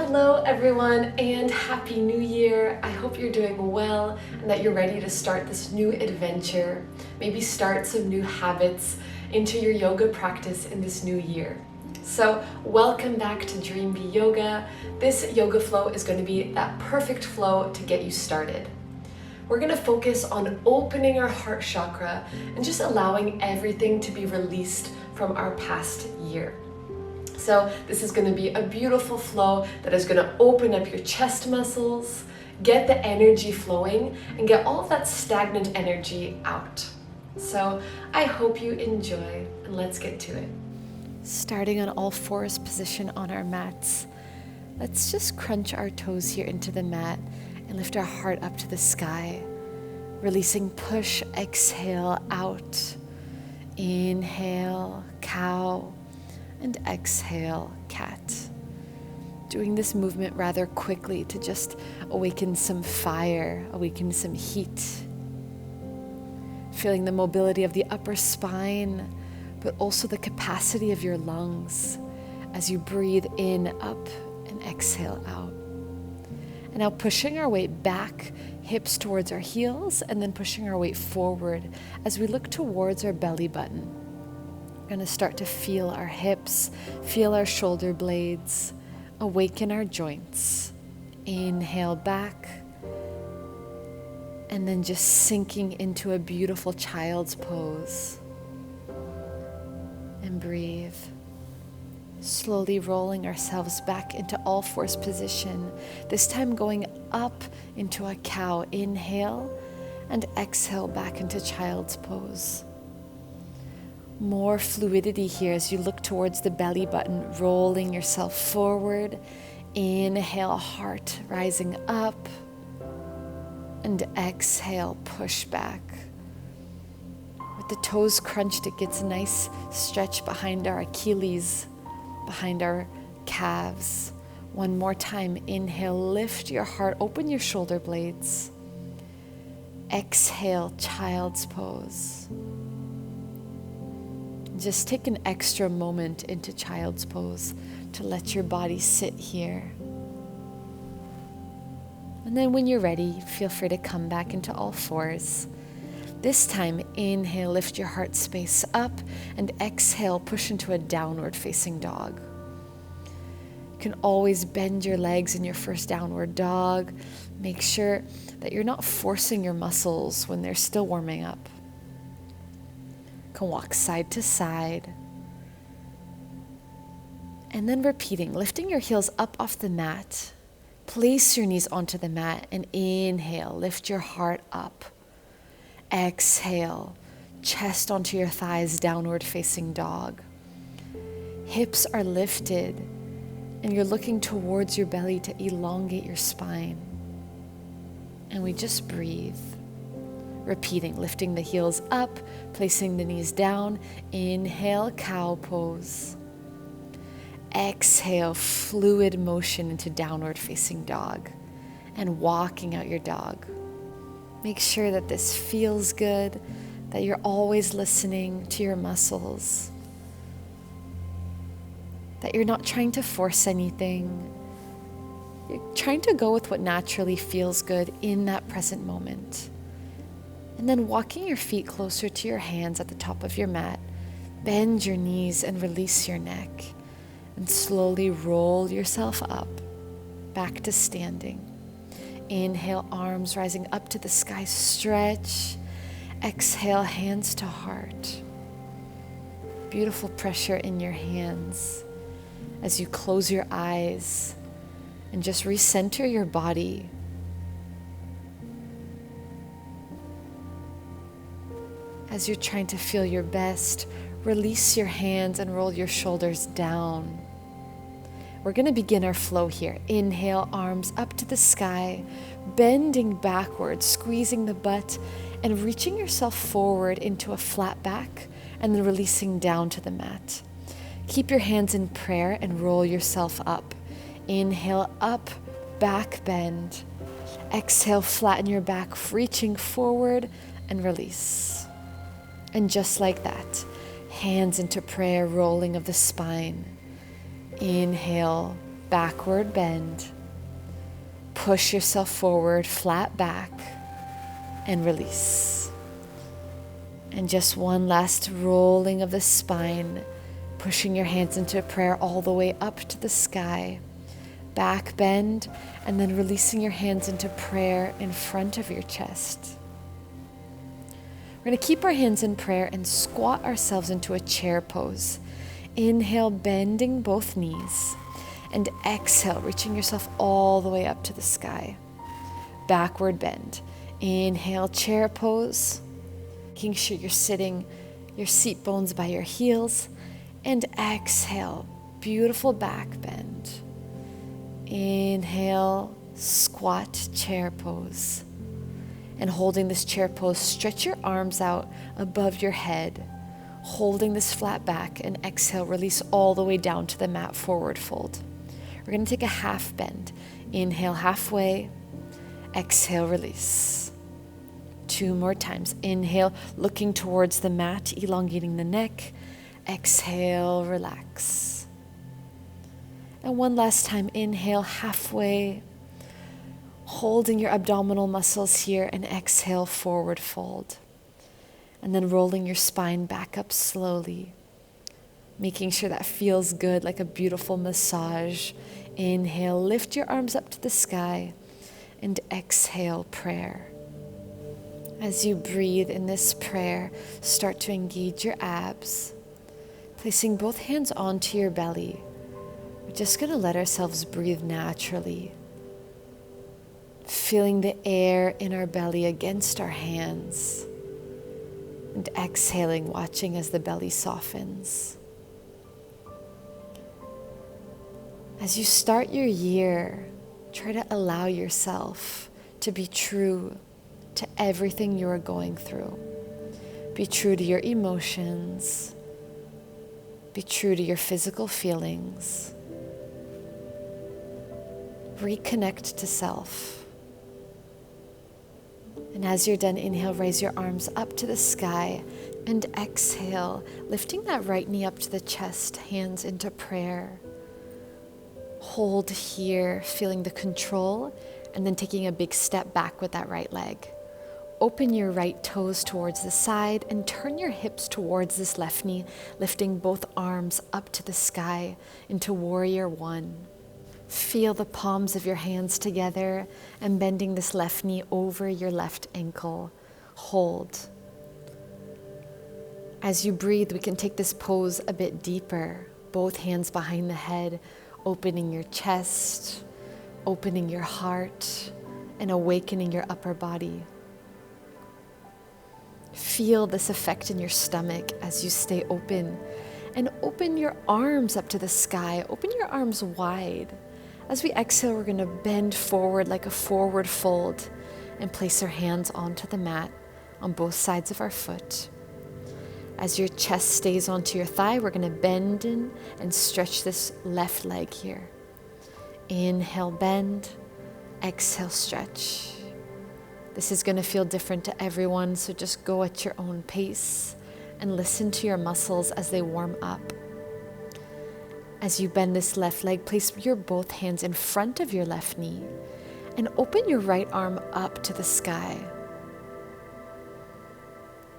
Hello everyone and Happy New Year. I hope you're doing well and that you're ready to start this new adventure. Maybe start some new habits into your yoga practice in this new year. So welcome back to Dream Be Yoga. This yoga flow is going to be that perfect flow to get you started. We're going to focus on opening our heart chakra and just allowing everything to be released from our past year. So this is going to be a beautiful flow that is going to open up your chest muscles, get the energy flowing, and get all of that stagnant energy out. So I hope you enjoy, and let's get to it. Starting on all fours position on our mats, let's just crunch our toes here into the mat and lift our heart up to the sky. Releasing push, exhale out. Inhale, cow. And exhale, cat. Doing this movement rather quickly to just awaken some fire, awaken some heat. Feeling the mobility of the upper spine, but also the capacity of your lungs as you breathe in, up, and exhale out. And now pushing our weight back, hips towards our heels, and then pushing our weight forward as we look towards our belly button. We're going to start to feel our hips, feel our shoulder blades, awaken our joints. Inhale back, and then just sinking into a beautiful child's pose. And breathe. Slowly rolling ourselves back into all fours position, this time going up into a cow. Inhale, and exhale back into child's pose. More fluidity here as you look towards the belly button, rolling yourself forward. Inhale, heart rising up. And exhale, push back. With the toes crunched, it gets a nice stretch behind our Achilles, behind our calves. One more time. Inhale, lift your heart, open your shoulder blades. Exhale, child's pose. Just take an extra moment into child's pose to let your body sit here. And then when you're ready, feel free to come back into all fours. This time, inhale, lift your heart space up, and exhale, push into a downward facing dog. You can always bend your legs in your first downward dog. Make sure that you're not forcing your muscles when they're still warming up. Can walk side to side. And then repeating, lifting your heels up off the mat. Place your knees onto the mat and inhale, lift your heart up. Exhale, chest onto your thighs, downward facing dog. Hips are lifted and you're looking towards your belly to elongate your spine. And we just breathe. Repeating, lifting the heels up, placing the knees down. Inhale, cow pose. Exhale, fluid motion into downward facing dog and walking out your dog. Make sure that this feels good, that you're always listening to your muscles, that you're not trying to force anything. You're trying to go with what naturally feels good in that present moment. And then walking your feet closer to your hands at the top of your mat, bend your knees and release your neck. And slowly roll yourself up, back to standing. Inhale, arms rising up to the sky, stretch. Exhale, hands to heart. Beautiful pressure in your hands as you close your eyes and just recenter your body. As you're trying to feel your best, release your hands and roll your shoulders down. We're going to begin our flow here. Inhale, arms up to the sky, bending backwards, squeezing the butt, and reaching yourself forward into a flat back, and then releasing down to the mat. Keep your hands in prayer and roll yourself up. Inhale, up, back bend. Exhale, flatten your back, reaching forward, and release. And just like that, hands into prayer, rolling of the spine. Inhale, backward bend. Push yourself forward, flat back, and release. And just one last rolling of the spine, pushing your hands into prayer all the way up to the sky. Back bend, and then releasing your hands into prayer in front of your chest. We're going to keep our hands in prayer and squat ourselves into a chair pose. Inhale, bending both knees. And exhale, reaching yourself all the way up to the sky. Backward bend. Inhale, chair pose. Making sure you're sitting your seat bones by your heels. And exhale, beautiful back bend. Inhale, squat chair pose. And holding this chair pose, stretch your arms out above your head, holding this flat back, and exhale, release all the way down to the mat, forward fold. We're going to take a half bend. Inhale halfway, exhale, release. 2 more times. Inhale, looking towards the mat, elongating the neck. Exhale, relax. And one last time, inhale halfway, holding your abdominal muscles here, and exhale, forward fold. And then rolling your spine back up slowly, making sure that feels good, like a beautiful massage. Inhale, lift your arms up to the sky, and exhale, prayer. As you breathe in this prayer, start to engage your abs, placing both hands onto your belly. We're just going to let ourselves breathe naturally, feeling the air in our belly against our hands, and exhaling, watching as the belly softens. As you start your year, try to allow yourself to be true to everything you are going through. Be true to your emotions. Be true to your physical feelings. Reconnect to self. And as you're done, inhale, raise your arms up to the sky, and exhale, lifting that right knee up to the chest, hands into prayer. Hold here, feeling the control, and then taking a big step back with that right leg. Open your right toes towards the side and turn your hips towards this left knee, lifting both arms up to the sky into warrior one. Feel the palms of your hands together and bending this left knee over your left ankle. Hold. As you breathe, we can take this pose a bit deeper. Both hands behind the head, opening your chest, opening your heart, and awakening your upper body. Feel this effect in your stomach as you stay open, and open your arms up to the sky. Open your arms wide. As we exhale, we're going to bend forward like a forward fold and place our hands onto the mat on both sides of our foot. As your chest stays onto your thigh, we're going to bend in and stretch this left leg here. Inhale, bend. Exhale, stretch. This is going to feel different to everyone, so just go at your own pace and listen to your muscles as they warm up. As you bend this left leg, place your both hands in front of your left knee and open your right arm up to the sky.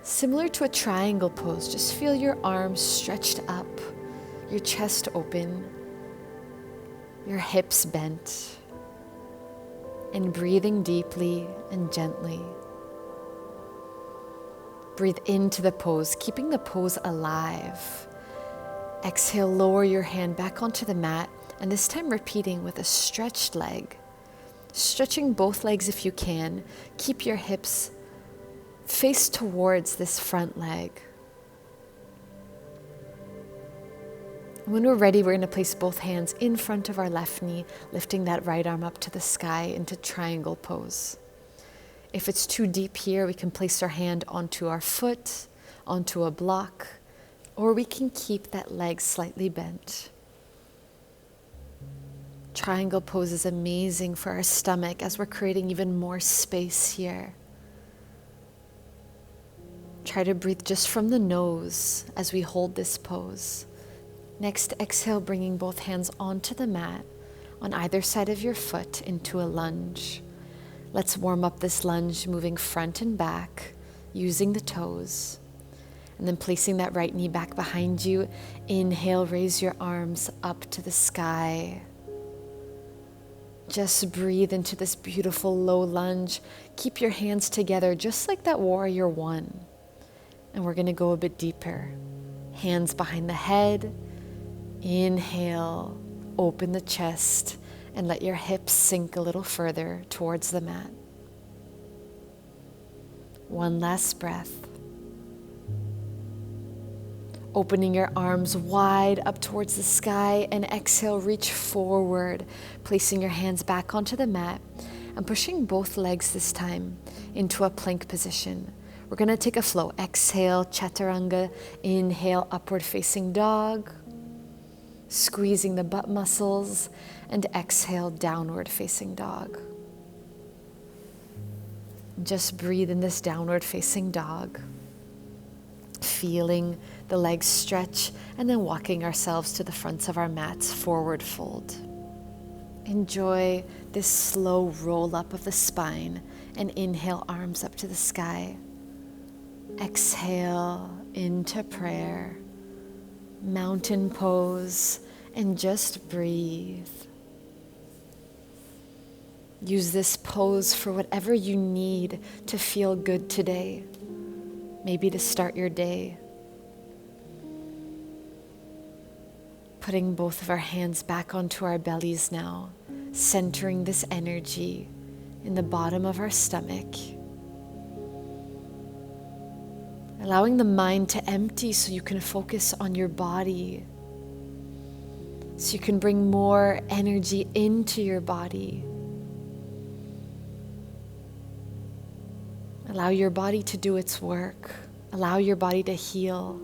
Similar to a triangle pose, just feel your arms stretched up, your chest open, your hips bent, and breathing deeply and gently. Breathe into the pose, keeping the pose alive. Exhale, lower your hand back onto the mat, and this time repeating with a stretched leg. Stretching both legs if you can. Keep your hips face towards this front leg. When we're ready, we're going to place both hands in front of our left knee, lifting that right arm up to the sky into triangle pose. If it's too deep here, we can place our hand onto our foot, onto a block, or we can keep that leg slightly bent. Triangle pose is amazing for our stomach as we're creating even more space here. Try to breathe just from the nose as we hold this pose. Next, exhale, bringing both hands onto the mat, on either side of your foot into a lunge. Let's warm up this lunge, moving front and back, using the toes. And then placing that right knee back behind you. Inhale, raise your arms up to the sky. Just breathe into this beautiful low lunge. Keep your hands together just like that warrior one. And we're going to go a bit deeper. Hands behind the head. Inhale, open the chest and let your hips sink a little further towards the mat. One last breath. Opening your arms wide up towards the sky, and exhale, reach forward, placing your hands back onto the mat and pushing both legs this time into a plank position. We're going to take a flow. Exhale, chaturanga. Inhale, upward facing dog, squeezing the butt muscles, and exhale, downward facing dog. Just breathe in this downward facing dog, feeling the legs stretch, and then walking ourselves to the fronts of our mats, forward fold. Enjoy this slow roll up of the spine, and inhale, arms up to the sky. Exhale into prayer, mountain pose, and just breathe. Use this pose for whatever you need to feel good today, maybe to start your day. Putting both of our hands back onto our bellies now, centering this energy in the bottom of our stomach. Allowing the mind to empty so you can focus on your body, so you can bring more energy into your body. Allow your body to do its work. Allow your body to heal.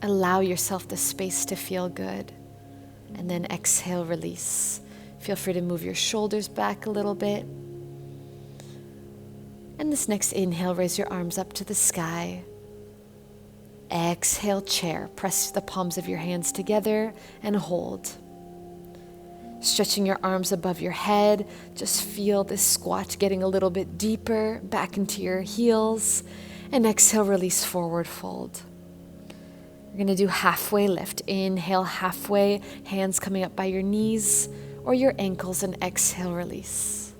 Allow yourself the space to feel good. And then exhale, release. Feel free to move your shoulders back a little bit. And this next inhale, raise your arms up to the sky. Exhale, chair. Press the palms of your hands together and hold. Stretching your arms above your head. Just feel this squat getting a little bit deeper, back into your heels. And exhale, release, forward fold. We're going to do halfway lift. Inhale, halfway, hands coming up by your knees or your ankles, and exhale, release.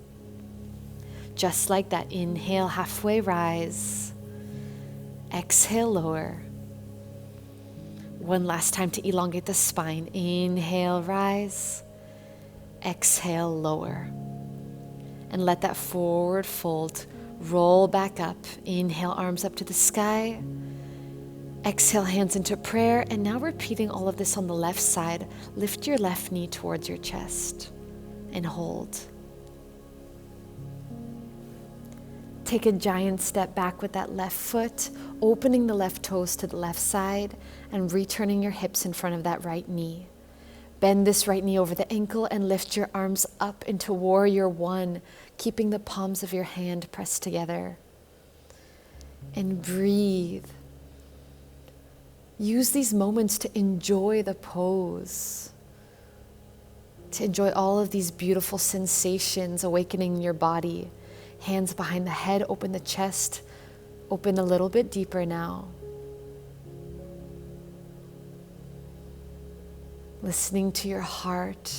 Just like that. Inhale, halfway rise. Exhale, lower. One last time to elongate the spine. Inhale, rise. Exhale, lower. And let that forward fold roll back up. Inhale, arms up to the sky. Exhale, hands into prayer. And now repeating all of this on the left side. Lift your left knee towards your chest and hold. Take a giant step back with that left foot, opening the left toes to the left side and returning your hips in front of that right knee. Bend this right knee over the ankle and lift your arms up into warrior one, keeping the palms of your hand pressed together. And breathe. Use these moments to enjoy the pose, to enjoy all of these beautiful sensations awakening in your body. Hands behind the head, open the chest, open a little bit deeper now. Listening to your heart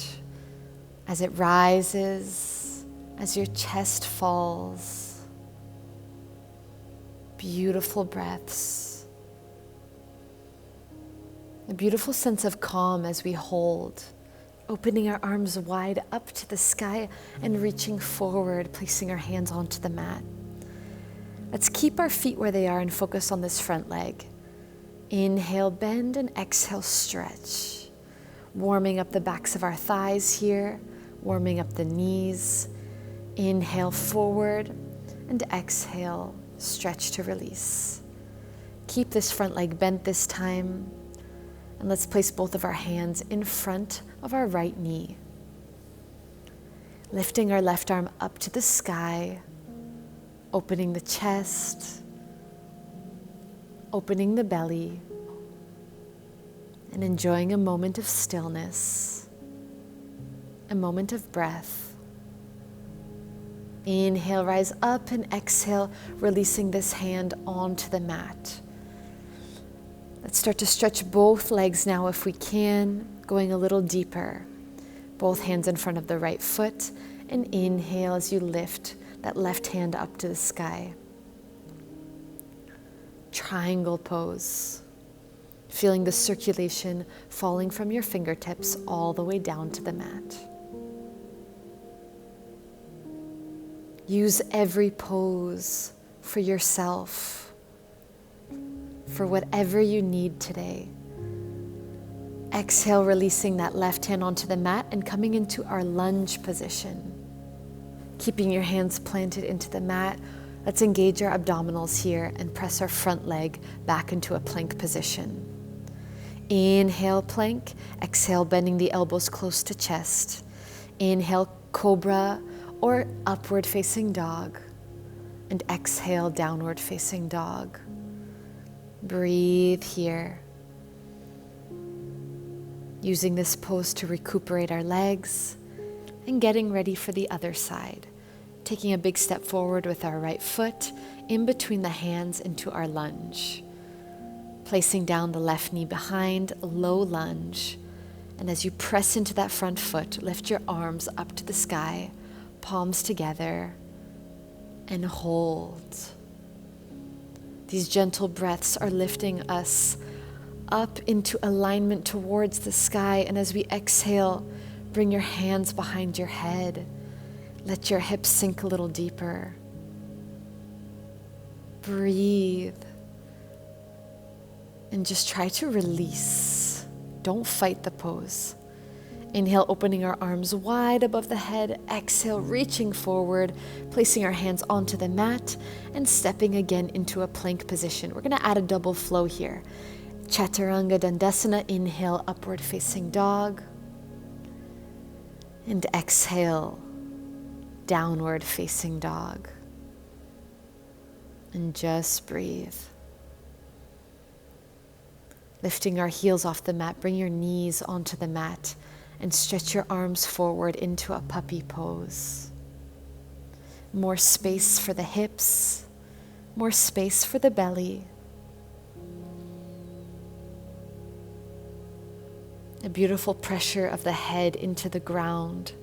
as it rises, as your chest falls. Beautiful breaths. A beautiful sense of calm as we hold, opening our arms wide up to the sky and reaching forward, placing our hands onto the mat. Let's keep our feet where they are and focus on this front leg. Inhale, bend, and exhale, stretch. Warming up the backs of our thighs here, warming up the knees. Inhale, forward, and exhale, stretch to release. Keep this front leg bent this time. And let's place both of our hands in front of our right knee. Lifting our left arm up to the sky, opening the chest, opening the belly, and enjoying a moment of stillness. a moment of breath. Inhale, rise up, and exhale, releasing this hand onto the mat. Let's start to stretch both legs now if we can, going a little deeper. Both hands in front of the right foot, and inhale as you lift that left hand up to the sky. Triangle pose. Feeling the circulation falling from your fingertips all the way down to the mat. Use every pose for yourself, for whatever you need today. Exhale, releasing that left hand onto the mat and coming into our lunge position. Keeping your hands planted into the mat, let's engage our abdominals here and press our front leg back into a plank position. Inhale, plank. Exhale, bending the elbows close to chest. Inhale, cobra or upward facing dog. And exhale, downward facing dog. Breathe here. Using this pose to recuperate our legs and getting ready for the other side. Taking a big step forward with our right foot in between the hands into our lunge. Placing down the left knee behind, low lunge. And as you press into that front foot, lift your arms up to the sky, palms together, and hold. These gentle breaths are lifting us up into alignment towards the sky. And as we exhale, bring your hands behind your head. Let your hips sink a little deeper. Breathe. And just try to release. Don't fight the pose. Inhale, opening our arms wide above the head. Exhale, reaching forward, placing our hands onto the mat and stepping again into a plank position. We're going to add a double flow here. Chaturanga Dandasana, inhale, upward facing dog. And exhale, downward facing dog. And just breathe. Lifting our heels off the mat, bring your knees onto the mat and stretch your arms forward into a puppy pose. More space for the hips, more space for the belly. A beautiful pressure of the head into the ground,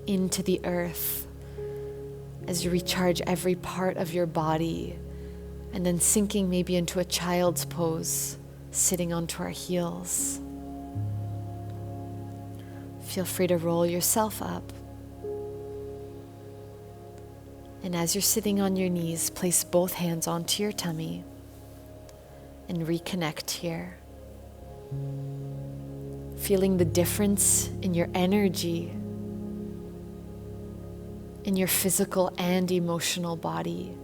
into the earth, as you recharge every part of your body, and then sinking maybe into a child's pose, sitting onto our heels. Feel free to roll yourself up. And as you're sitting on your knees, place both hands onto your tummy and reconnect here. Feeling the difference in your energy, in your physical and emotional body.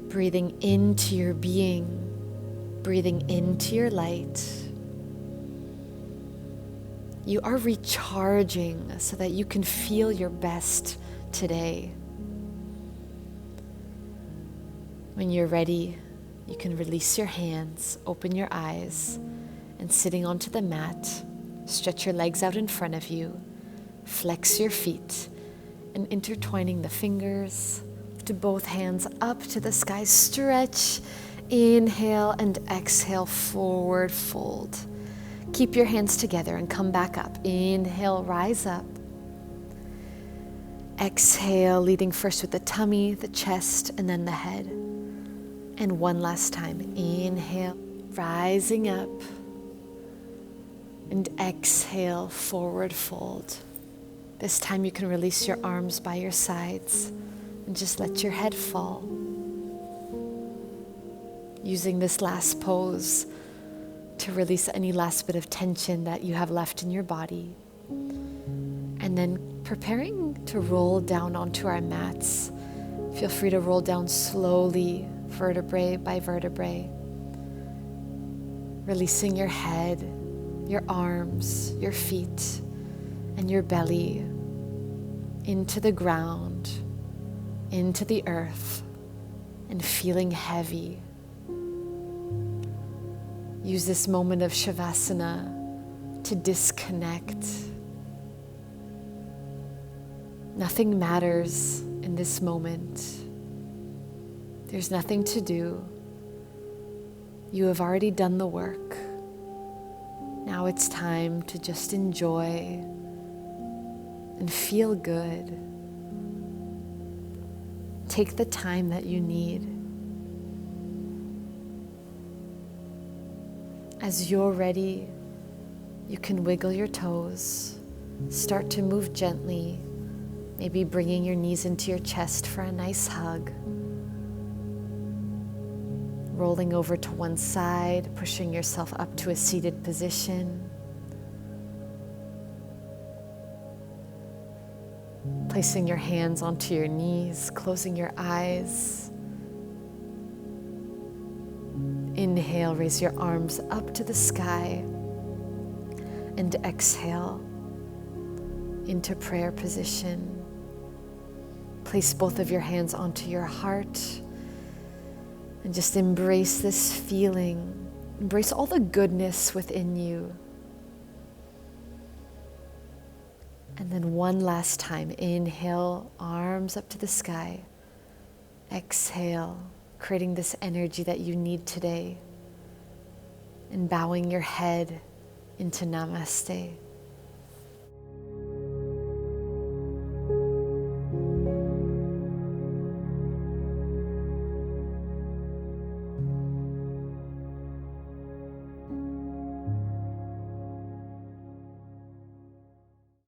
Breathing into your being, breathing into your light. You are recharging so that you can feel your best today. When you're ready, you can release your hands, open your eyes, and sitting onto the mat, stretch your legs out in front of you, flex your feet, and intertwining the fingers to both hands up to the sky. Stretch, inhale, and exhale, forward fold. Keep your hands together and come back up. Inhale, rise up. Exhale, leading first with the tummy, the chest, and then the head. And one last time. Inhale, rising up. And exhale, forward fold. This time you can release your arms by your sides and just let your head fall. Using this last pose to release any last bit of tension that you have left in your body. And then preparing to roll down onto our mats. Feel free to roll down slowly, vertebrae by vertebrae. Releasing your head, your arms, your feet, and your belly into the ground, into the earth, and feeling heavy. Use this moment of Shavasana to to disconnect. Nothing matters in this moment. There's nothing to do. You have already done the work. Now it's time to just enjoy and feel good. Take the time that you need. As you're ready, you can wiggle your toes, start to move gently, maybe bringing your knees into your chest for a nice hug. Rolling over to one side, pushing yourself up to a seated position. Placing your hands onto your knees, closing your eyes. Inhale, raise your arms up to the sky. And exhale into prayer position. Place both of your hands onto your heart. And just embrace this feeling. Embrace all the goodness within you. And then one last time, inhale, arms up to the sky. Exhale, creating this energy that you need today. And bowing your head into Namaste.